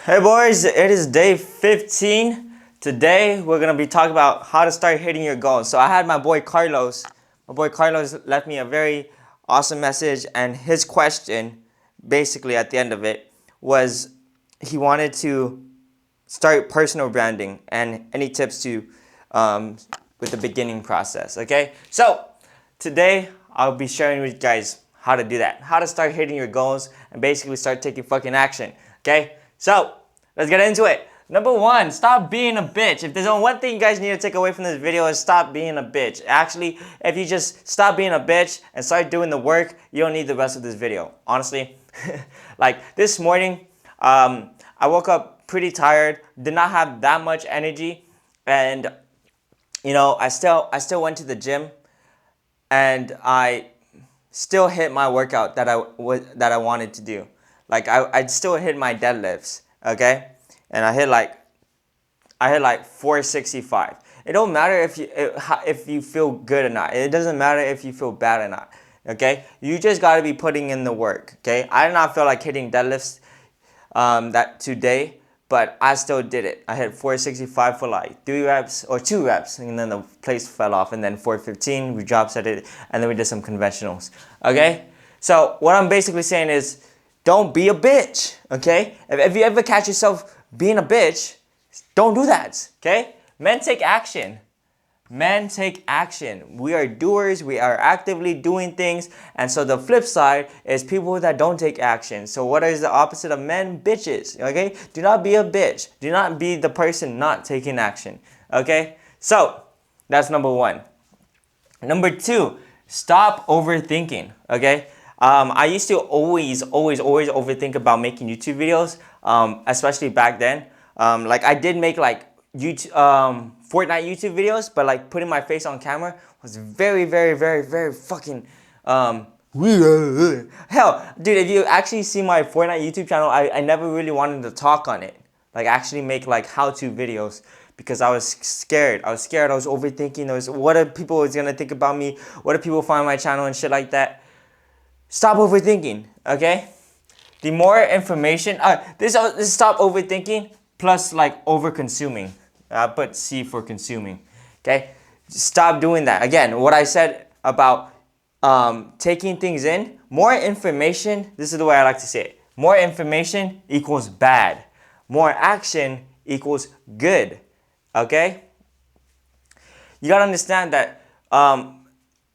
Hey boys, it is day 15. Today we're gonna be talking about how to start hitting your goals. So I had my boy Carlos. My boy Carlos left me a very awesome message, and his question, basically at the end of it, was he wanted to start personal branding and any tips to with the beginning process. Okay, so today I'll be sharing with you guys how to do that, how to start hitting your goals and basically start taking fucking action. Okay, so let's get into it. Number one, stop being a bitch. If there's only one thing you guys need to take away from this video is stop being a bitch. Actually, if you just stop being a bitch and start doing the work, you don't need the rest of this video. Honestly, like this morning, I woke up pretty tired, did not have that much energy, and I still went to the gym, and I still hit my workout that I wanted to do. Like I still hit my deadlifts, okay? And I hit like 465. It don't matter if you feel good or not. It doesn't matter if you feel bad or not. Okay? You just gotta be putting in the work. Okay? I did not feel like hitting deadlifts that today, but I still did it. I hit 465 for like 3 reps or 2 reps, and then the place fell off. And then 415, we drop set it, and then we did some conventionals. Okay? So what I'm basically saying is, don't be a bitch. Okay? If you ever catch yourself being a bitch, don't do that. Okay? Men take action. Men take action. We are doers. We are actively doing things. And so the flip side is people that don't take action. So what is the opposite of men? Bitches. Okay? Do not be a bitch. Do not be the person not taking action. Okay? So that's number one. Number two, stop overthinking. Okay? I used to always overthink about making YouTube videos, especially back then. Like I did make like YouTube, Fortnite YouTube videos, but like putting my face on camera was very fucking hell, dude. If you actually see my Fortnite YouTube channel, I never really wanted to talk on it, like actually make like how-to videos, because I was scared. I was overthinking. What are people gonna think about me? What do people find my channel and shit like that? Stop overthinking, okay? The more information, this is stop overthinking plus like over consuming. Put C for consuming, okay? Stop doing that. Again, what I said about taking things in, more information, this is the way I like to say it. More information equals bad. More action equals good, okay? You gotta understand that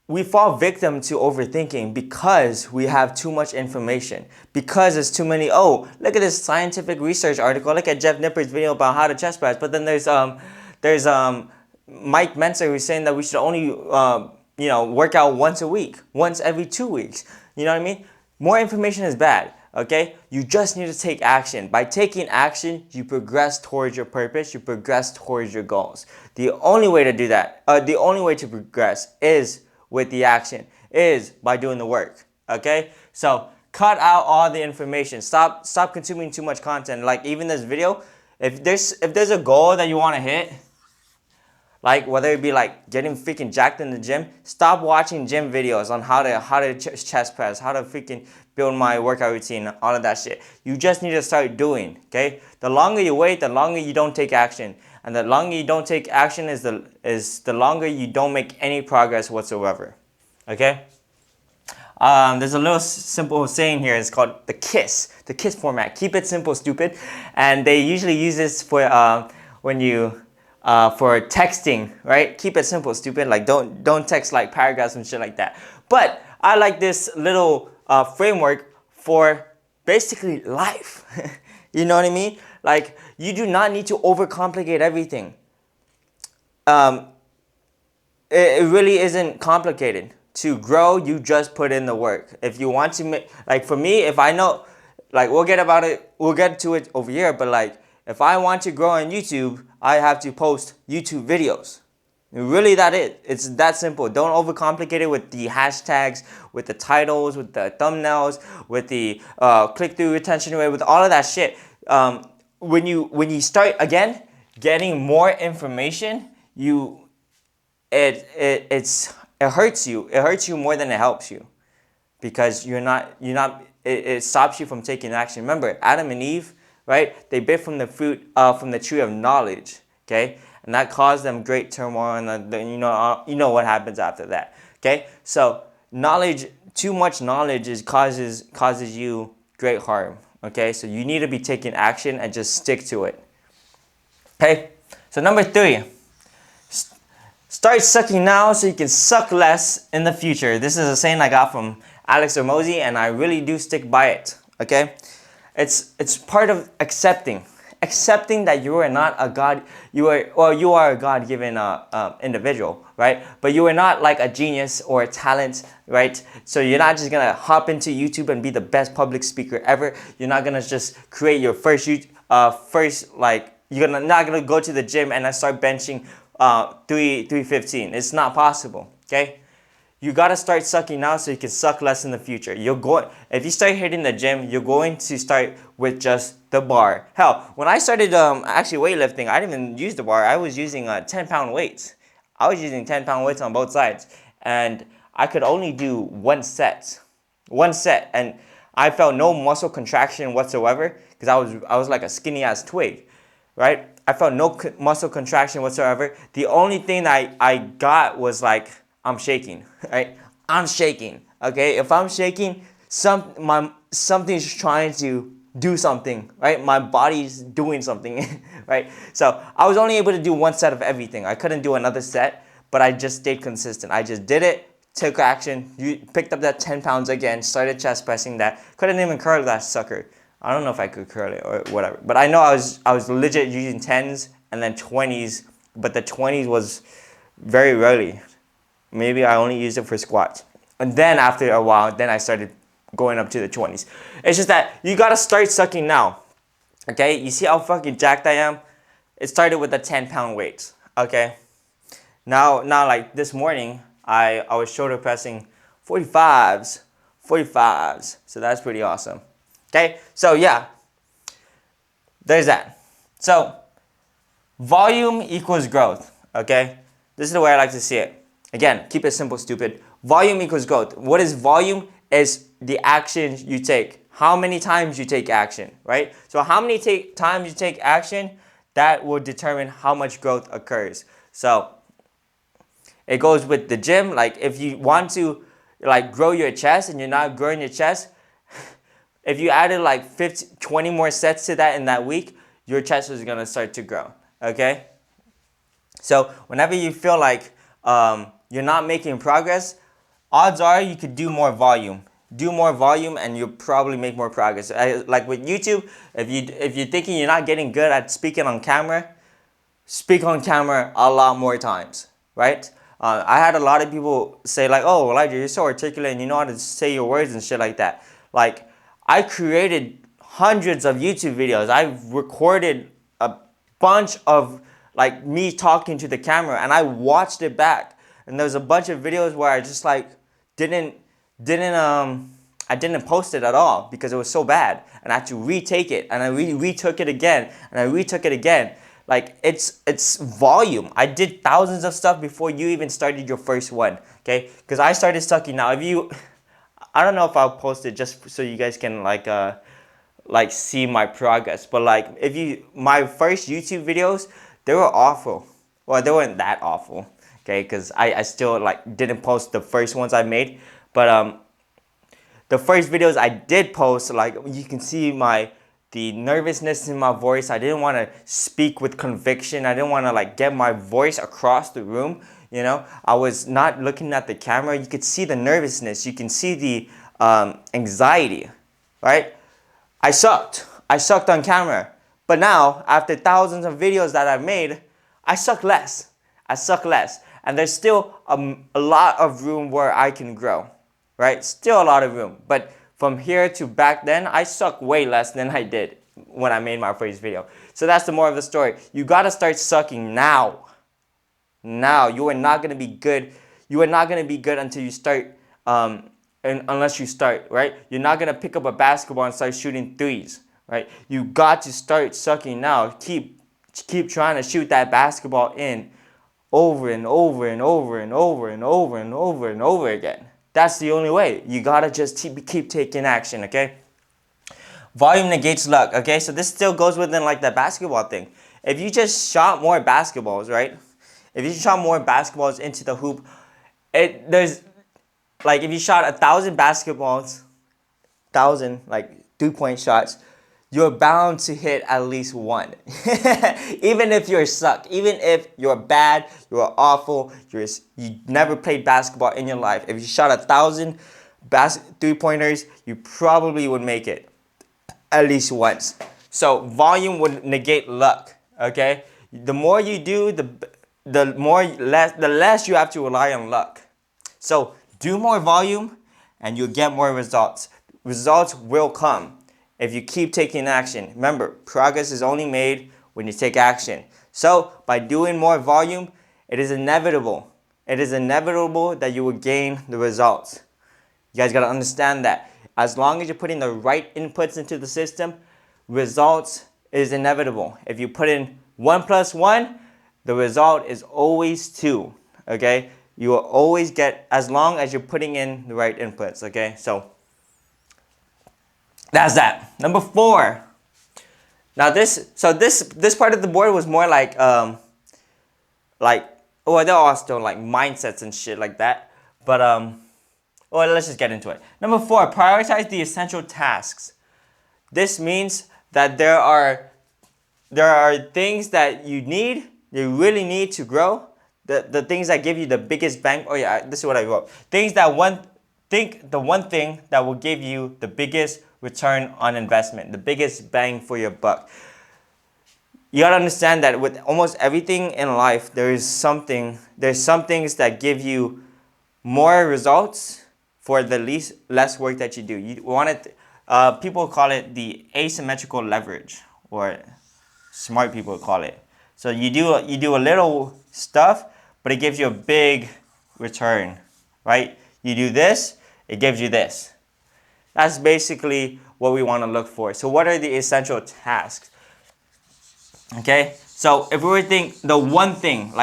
we fall victim to overthinking because we have too much information. Because there's too many, oh, look at this scientific research article. Look at Jeff Nippard's video about how to chest press. But then there's Mike Mentzer who's saying that we should only work out once a week, once every 2 weeks. You know what I mean? More information is bad. Okay? You just need to take action. By taking action, you progress towards your purpose. You progress towards your goals. The only way to do that, the only way to progress is with the action, is by doing the work. Okay? So cut out all the information. Stop consuming too much content. Like even this video, if there's a goal that you want to hit, like whether it be like getting freaking jacked in the gym, stop watching gym videos on how to chest press, how to freaking build my workout routine, all of that shit. You just need to start doing, okay? The longer you wait, the longer you don't take action. And the longer you don't take action is the longer you don't make any progress whatsoever, okay? There's a little simple saying here. It's called the KISS format. Keep it simple, stupid. And they usually use this for when you for texting, right? Keep it simple, stupid. Like don't text like paragraphs and shit like that. But I like this little framework for basically life. You know what I mean? Like you do not need to overcomplicate everything. It really isn't complicated. To grow, you just put in the work. If you want to make, like for me, if I know, like we'll get to it over here, but like if I want to grow on YouTube, I have to post YouTube videos. Really, it's that simple. Don't overcomplicate it with the hashtags, with the titles, with the thumbnails, with the click-through retention rate, with all of that shit. When you start again getting more information, it hurts you. It hurts you more than it helps you, because it stops you from taking action. Remember, Adam and Eve right? They bit from the fruit from the tree of knowledge, okay? And that caused them great turmoil, and then you know what happens after that, okay? So knowledge, too much knowledge causes you great harm, okay? So you need to be taking action and just stick to it, okay? So number 3, start sucking now so you can suck less in the future. This is a saying I got from Alex Hormozi, and I really do stick by it, okay? It's part of accepting that you are not a God, you are a God-given individual, right? But you are not like a genius or a talent, right? So you're not just gonna hop into YouTube and be the best public speaker ever. You're not gonna just create your first you're not gonna go to the gym and then start benching 315. It's not possible, okay? You gotta start sucking now so you can suck less in the future. If you start hitting the gym, you're going to start with just the bar. Hell, when I started actually weightlifting, I didn't even use the bar. I was using 10-pound weights. I was using 10-pound weights on both sides, and I could only do one set, and I felt no muscle contraction whatsoever because I was like a skinny ass twig, right? I felt no muscle contraction whatsoever. The only thing that I got was like, I'm shaking, right? I'm shaking, okay? If I'm shaking, something's trying to do something, right? My body's doing something, right? So I was only able to do one set of everything. I couldn't do another set, but I just stayed consistent. I just did it, took action, picked up that 10 pounds again, started chest pressing that. Couldn't even curl that sucker. I don't know if I could curl it or whatever, but I know I was legit using 10s and then 20s, but the 20s was very rarely. Maybe I only used it for squats. And then after a while, then I started going up to the 20s. It's just that you gotta start sucking now. Okay? You see how fucking jacked I am? It started with the 10-pound weights. Okay? Now like this morning, I was shoulder pressing 45s. So that's pretty awesome. Okay? So yeah. There's that. So volume equals growth. Okay? This is the way I like to see it. Again, keep it simple, stupid. Volume equals growth. What is volume? Is the action you take. How many times you take action, right? So how many times you take action, that will determine how much growth occurs. So it goes with the gym. Like if you want to like grow your chest and you're not growing your chest, if you added like 20 more sets to that in that week, your chest is gonna start to grow, okay? So whenever you feel like you're not making progress, odds are you could do more volume. Do more volume and you'll probably make more progress. Like with YouTube, if you're thinking you're not getting good at speaking on camera, speak on camera a lot more times, right? I had a lot of people say like, oh, Elijah, you're so articulate and you know how to say your words and shit like that. Like, I created hundreds of YouTube videos. I've recorded a bunch of like me talking to the camera and I watched it back. And there's a bunch of videos where I just like I didn't post it at all because it was so bad, and I had to retake it, and I retook it again, and I retook it again. Like it's volume. I did thousands of stuff before you even started your first one, okay? Because I started sucking. Now, I don't know if I'll post it just so you guys can like see my progress, but like my first YouTube videos, they were awful. Well, they weren't that awful, okay? Because I still like didn't post the first ones I made, but the first videos I did post, like you can see the nervousness in my voice. I didn't want to speak with conviction. I didn't want to like get my voice across the room. You know, I was not looking at the camera. You could see the nervousness. You can see the anxiety, right? I sucked on camera. But now, after thousands of videos that I've made, I suck less. And there's still a lot of room where I can grow, right? Still a lot of room. But from here to back then, I suck way less than I did when I made my first video. So that's the moral of the story. You gotta start sucking now. Now. You are not gonna be good. You are not gonna be good until you start, unless you start, right? You're not gonna pick up a basketball and start shooting threes, right? You got to start sucking now. Keep trying to shoot that basketball in over and over and over and over and over and over and over again. That's the only way. You gotta just keep taking action, okay? volume negates luck. Okay, so this still goes within like the basketball thing. If you just shot more basketballs, right? If you shot more basketballs into the hoop, there's like if you shot 1,000 basketballs, 1,000 like 2-point shots, you're bound to hit at least one. Even if you're suck, even if you're bad, you're awful, you never played basketball in your life. If you shot 1,000 3-pointers, you probably would make it at least once. So volume would negate luck. Okay, the more you do, the less you have to rely on luck. So do more volume, and you'll get more results. Results will come if you keep taking action. Remember, progress is only made when you take action. So by doing more volume, it is inevitable. It is inevitable that you will gain the results. You guys gotta understand that. As long as you're putting the right inputs into the system, results is inevitable. If you put in 1 + 1, the result is always 2. Okay? You will always get, as long as you're putting in the right inputs. Okay? So that's that. Number 4. Now this part of the board was more like oh, they're all still like mindsets and shit like that. But well, let's just get into it. Number 4, prioritize the essential tasks. This means that there are things that you really need to grow. The things that give you the biggest bang. Oh yeah, this is what I wrote. The one thing that will give you the biggest return on investment, the biggest bang for your buck. You gotta understand that with almost everything in life, there's some things that give you more results for the less work that you do. You want it. People call it the asymmetrical leverage, or smart people call it. So you do a little stuff, but it gives you a big return, right? You do this, it gives you this. That's basically what we want to look for. So what are the essential tasks? Okay, so if we were to think the one thing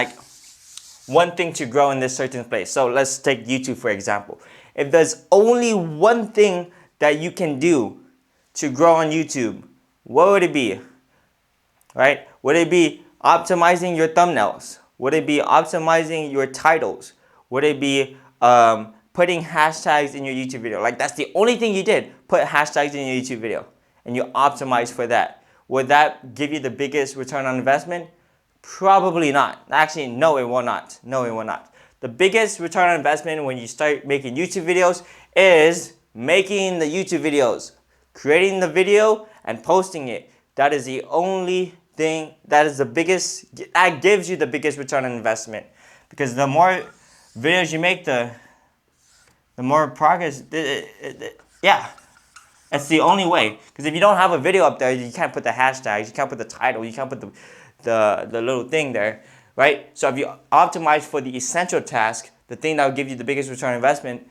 to grow in this certain place. So let's take YouTube for example. If there's only one thing that you can do to grow on YouTube, what would it be? Right? Would it be optimizing your thumbnails? Would it be optimizing your titles? Would it be putting hashtags in your YouTube video? Like that's the only thing you did, put hashtags in your YouTube video, and you optimize for that. Would that give you the biggest return on investment? Probably not. Actually, no, it will not. No, it will not. The biggest return on investment when you start making YouTube videos is making the YouTube videos, creating the video and posting it. That is the only thing that gives you the biggest return on investment. Because the more videos you make, the more progress. Yeah, that's the only way. Because if you don't have a video up there, you can't put the hashtags, you can't put the title, you can't put the little thing there. Right? So if you optimize for the essential task, the thing that will give you the biggest return on investment,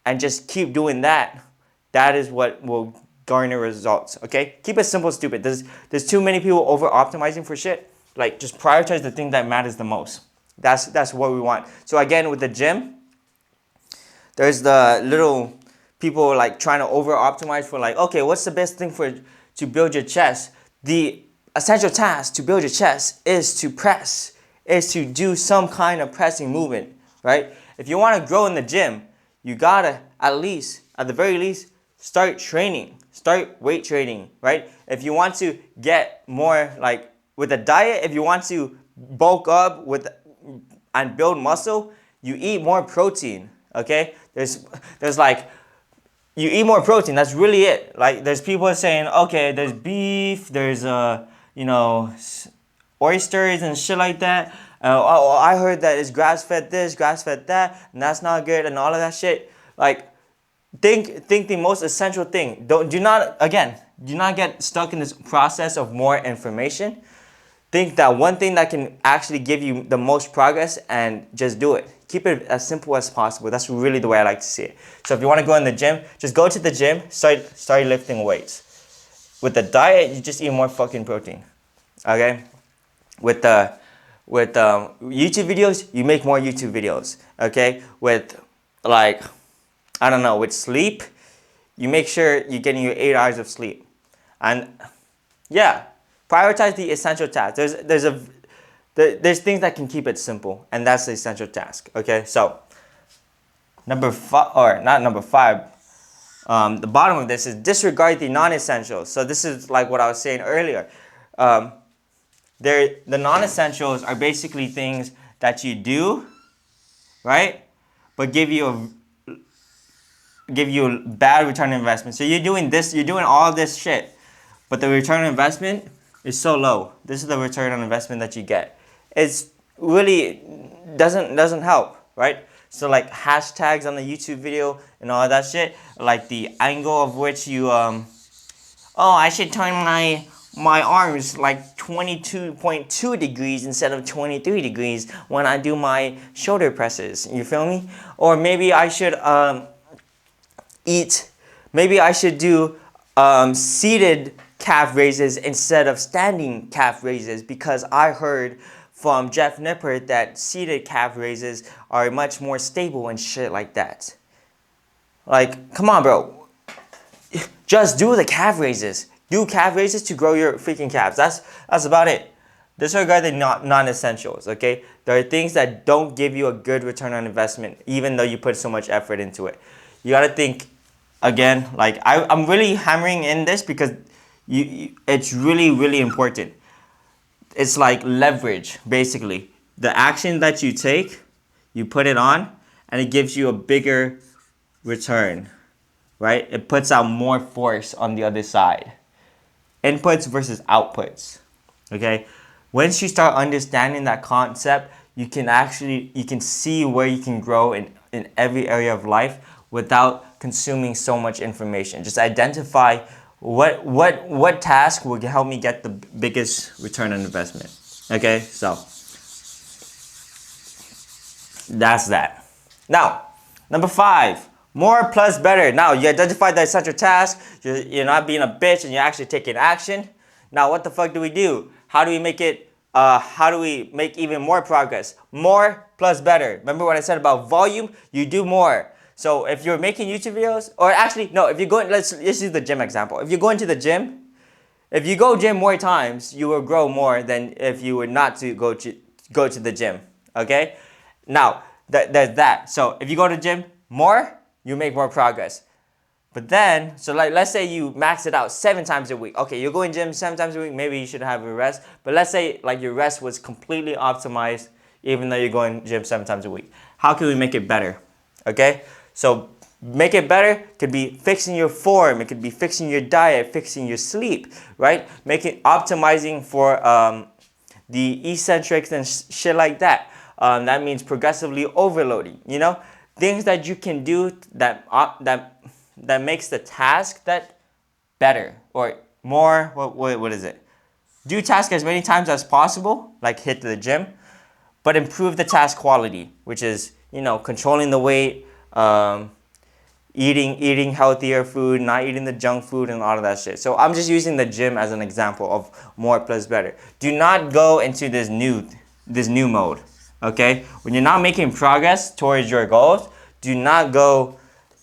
and just keep doing that, that is what will garner results. Okay? Keep it simple, stupid. There's too many people over optimizing for shit. Like just prioritize the thing that matters the most. That's what we want. So again, with the gym, there's the little people like trying to over optimize for like, okay, what's the best thing to build your chest? The essential task to build your chest is to press, is to do some kind of pressing movement, right? If you want to grow in the gym, you gotta at the very least, start training, start weight training, right? If you want to get more like with a diet, if you want to bulk up and build muscle, you eat more protein, okay? There's like, you eat more protein, that's really it. Like there's people saying, okay, there's beef, there's oysters and shit like that. I heard that it's grass-fed this, grass-fed that, and that's not good, and all of that shit. Like, think the most essential thing. Do not get stuck in this process of more information. Think that one thing that can actually give you the most progress and just do it. Keep it as simple as possible. That's really the way I like to see it. So if you want to go in the gym, just go to the gym, start lifting weights. With the diet, you just eat more fucking protein. Okay? With YouTube videos, you make more YouTube videos. Okay? With with sleep, you make sure you're getting your 8 hours of sleep. And yeah, prioritize the essential tasks. There's things that can keep it simple, and that's the essential task. Okay, so number 5, or not number 5, the bottom of this is disregard the non-essentials. So this is like what I was saying earlier. The non-essentials are basically things that you do, right, but give you a bad return on investment. So you're doing all this shit, but the return on investment is so low. This is the return on investment that you get. It's really doesn't help, right? So like hashtags on the YouTube video and all that shit, like the angle of which you oh, I should turn my arms like 22.2 degrees instead of 23 degrees when I do my shoulder presses. You feel me? Or maybe I should do seated calf raises instead of standing calf raises, because I heard from Jeff Nippert that seated calf raises are much more stable and shit like that. Like, come on, bro. Just do the calf raises. Do calf raises to grow your freaking calves. That's about it. Disregard the non-essentials, okay? There are things that don't give you a good return on investment, even though you put so much effort into it. You gotta think, again, like I'm really hammering in this because it's really, really important. It's like leverage, basically. The action that you take, you put it on, and it gives you a bigger return, right? It puts out more force on the other side. Inputs versus outputs, okay? Once you start understanding that concept, you can see where you can grow in every area of life without consuming so much information. Just identify what task will help me get the biggest return on investment. Okay, so that's that. Now, number 5, more plus better. Now you identify the essential task. You're not being a bitch and you're actually taking action. Now what the fuck do we do? How do we make it? How do we make even more progress? More plus better. Remember what I said about volume? You do more. So if you're making YouTube videos, or actually no, if you're going, let's use the gym example. If you're going to the gym, if you go gym more times, you will grow more than if you were not to go to the gym. Okay? Now there's that. So if you go to the gym more, you make more progress. But then, so like let's say you max it out 7 times a week. Okay, you're going gym 7 times a week. Maybe you should have a rest. But let's say like your rest was completely optimized, even though you're going gym 7 times a week. How can we make it better? Okay. So make it better could be fixing your form. It could be fixing your diet, fixing your sleep, right? Optimizing for the eccentrics and shit like that. That means progressively overloading. You know, things that you can do that makes the task that better or more. What is it? Do task as many times as possible, like hit the gym, but improve the task quality, which is, you know, controlling the weight. Eating healthier food, not eating the junk food and all of that shit. So I'm just using the gym as an example of more plus better. Do not go into this new mode, okay? When you're not making progress towards your goals, do not go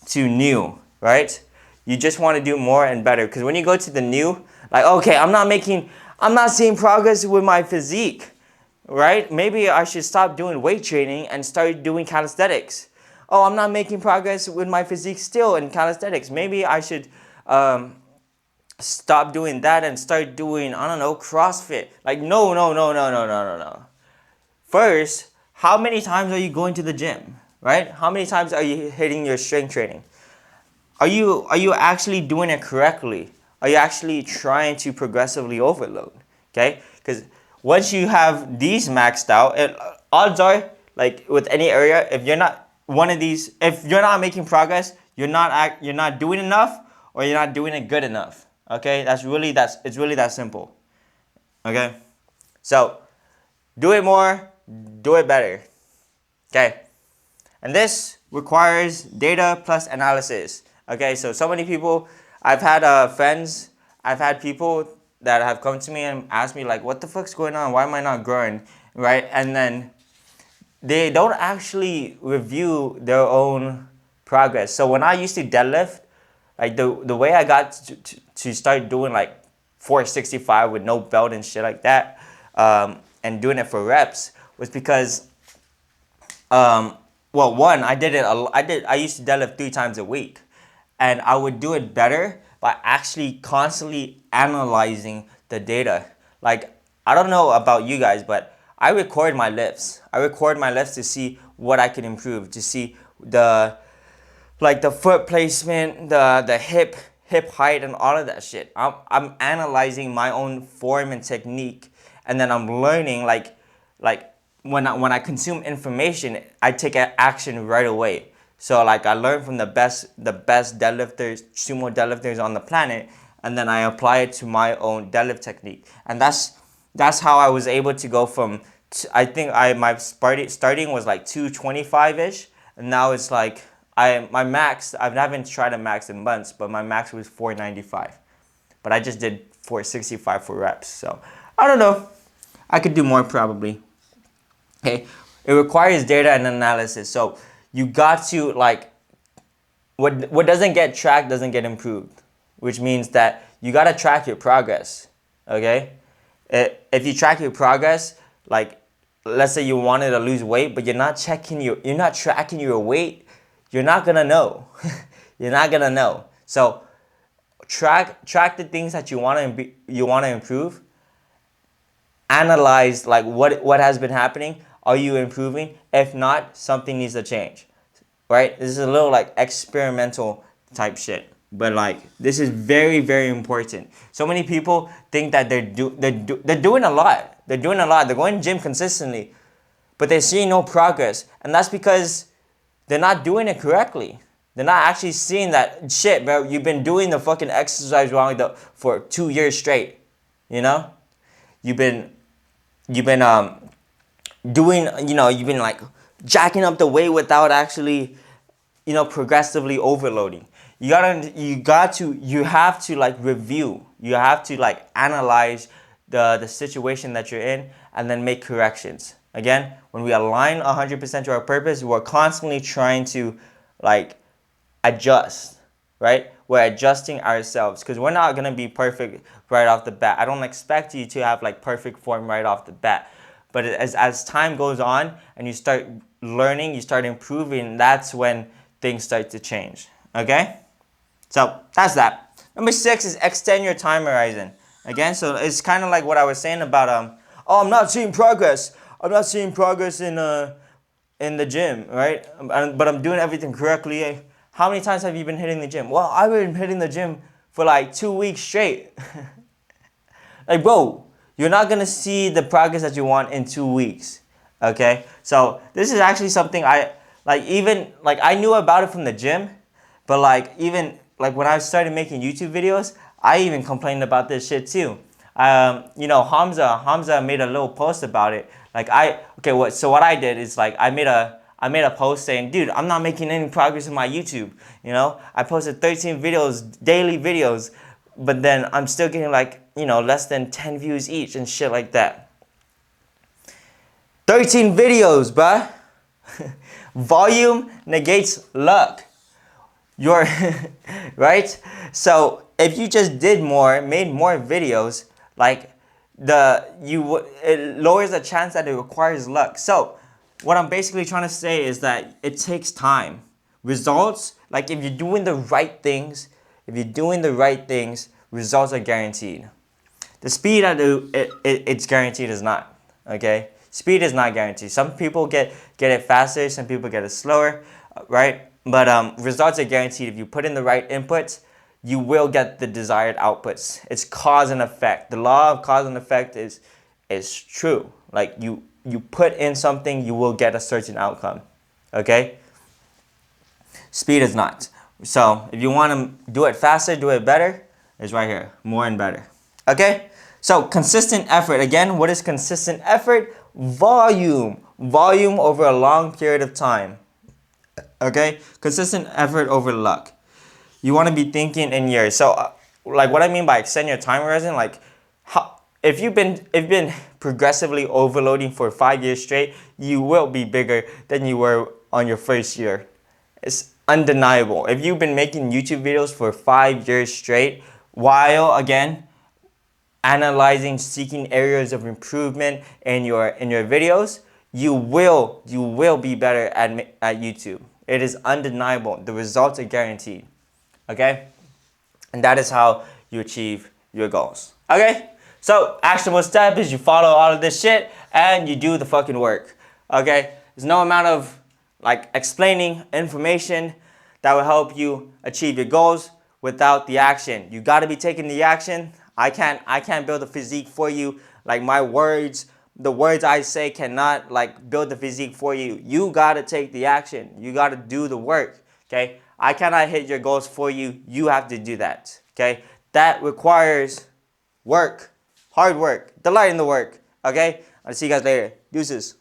to new, right? You just want to do more and better, because when you go to the new, like, okay, I'm not seeing progress with my physique, right? Maybe I should stop doing weight training and start doing calisthenics. Oh, I'm not making progress with my physique still in calisthenics. Maybe I should stop doing that and start doing, I don't know, CrossFit. Like, no. First, how many times are you going to the gym, right? How many times are you hitting your strength training? Are you actually doing it correctly? Are you actually trying to progressively overload? Okay? Because once you have these maxed out, odds are, like with any area, if you're not making progress, you're not doing enough, or you're not doing it good enough. Okay, it's really that simple. Okay, so do it more, do it better. Okay, and this requires data plus analysis. Okay, so many people, I've had people that have come to me and asked me like, what the fuck's going on? Why am I not growing? Right, and then they don't actually review their own progress. So when I used to deadlift, Like the way I got to start doing like 465 with no belt and shit like that, and doing it for reps was because, well, one, I used to deadlift 3 times a week, and I would do it better by actually constantly analyzing the data. Like, I don't know about you guys, but I record my lifts. I record my lifts to see what I can improve, to see the foot placement, the hip height, and all of that shit. I'm analyzing my own form and technique, and then I'm learning like when I consume information, I take action right away. So like I learn from the best deadlifters, sumo deadlifters on the planet, and then I apply it to my own deadlift technique, and that's how I was able to go from I think my starting was like 225 ish, and now it's like my max. I haven't tried a max in months, but my max was 495. But I just did 465 for reps, so I don't know. I could do more probably. Okay, it requires data and analysis. So you got to like what doesn't get tracked doesn't get improved, which means that you got to track your progress. Okay, if you track your progress, like let's say you wanted to lose weight, but you're not tracking your weight, you're not gonna know. You're not gonna know. So track the things that you want to improve. Analyze like what has been happening. Are you improving? If not, something needs to change. Right? This is a little like experimental type shit. But like this is very, very important. So many people think that they're doing a lot. They're doing a lot. They're going to gym consistently, but they're seeing no progress, and that's because they're not doing it correctly. They're not actually seeing that shit, bro. You've been doing the fucking exercise wrong for 2 years straight. You know, you've been doing, you've been like jacking up the weight without actually, progressively overloading. You have to like review. You have to like analyze the situation that you're in and then make corrections. Again, when we align 100% to our purpose, we're constantly trying to like adjust, right? We're adjusting ourselves because we're not gonna be perfect right off the bat. I don't expect you to have like perfect form right off the bat. But as time goes on and you start learning, you start improving, that's when things start to change. Okay? So that's that. Number 6 is extend your time horizon. Again, so it's kind of like what I was saying about I'm not seeing progress. I'm not seeing progress in the gym, right? But I'm doing everything correctly. How many times have you been hitting the gym? Well, I've been hitting the gym for like 2 weeks straight. Like, bro, you're not gonna see the progress that you want in 2 weeks. Okay? So this is actually something I knew about it from the gym, but like even like when I started making YouTube videos, I even complained about this shit too. Hamza made a little post about it. What I did is like I made a post saying, dude, I'm not making any progress in my YouTube. I posted 13 videos, daily videos, but then I'm still getting like, less than 10 views each and shit like that. 13 videos, bruh. Volume negates luck. Right? So if you just made more videos, like it lowers the chance that it requires luck. So what I'm basically trying to say is that it takes time. Results, like if you're doing the right things, results are guaranteed. The speed it's guaranteed is not. Okay? Speed is not guaranteed. Some people get it faster, some people get it slower, right? But results are guaranteed. If you put in the right inputs, you will get the desired outputs. It's cause and effect. The law of cause and effect is true. Like you put in something, you will get a certain outcome. Okay? Speed is not. So if you want to do it faster, do it better, it's right here. More and better. Okay? So consistent effort. Again, what is consistent effort? Volume. Volume over a long period of time. Okay? Consistent effort over luck. You want to be thinking in years. So, like what I mean by extend your time horizon, like if you've been progressively overloading for 5 years straight, you will be bigger than you were on your first year. undeniable. If you've been making YouTube videos for 5 years straight, while again analyzing, seeking areas of improvement in your videos, you will be better at YouTube. It is undeniable. The results are guaranteed. Okay? And that is how you achieve your goals. Okay? So, actionable step is you follow all of this shit and you do the fucking work. Okay? There's no amount of like explaining information that will help you achieve your goals without the action. You got to be taking the action. I can't build a physique for you. Like my words, the words I say cannot like build the physique for you. You got to take the action. You got to do the work. Okay? I cannot hit your goals for you. You have to do that. Okay? That requires work, hard work, delight in the work. Okay? I'll see you guys later. Deuces.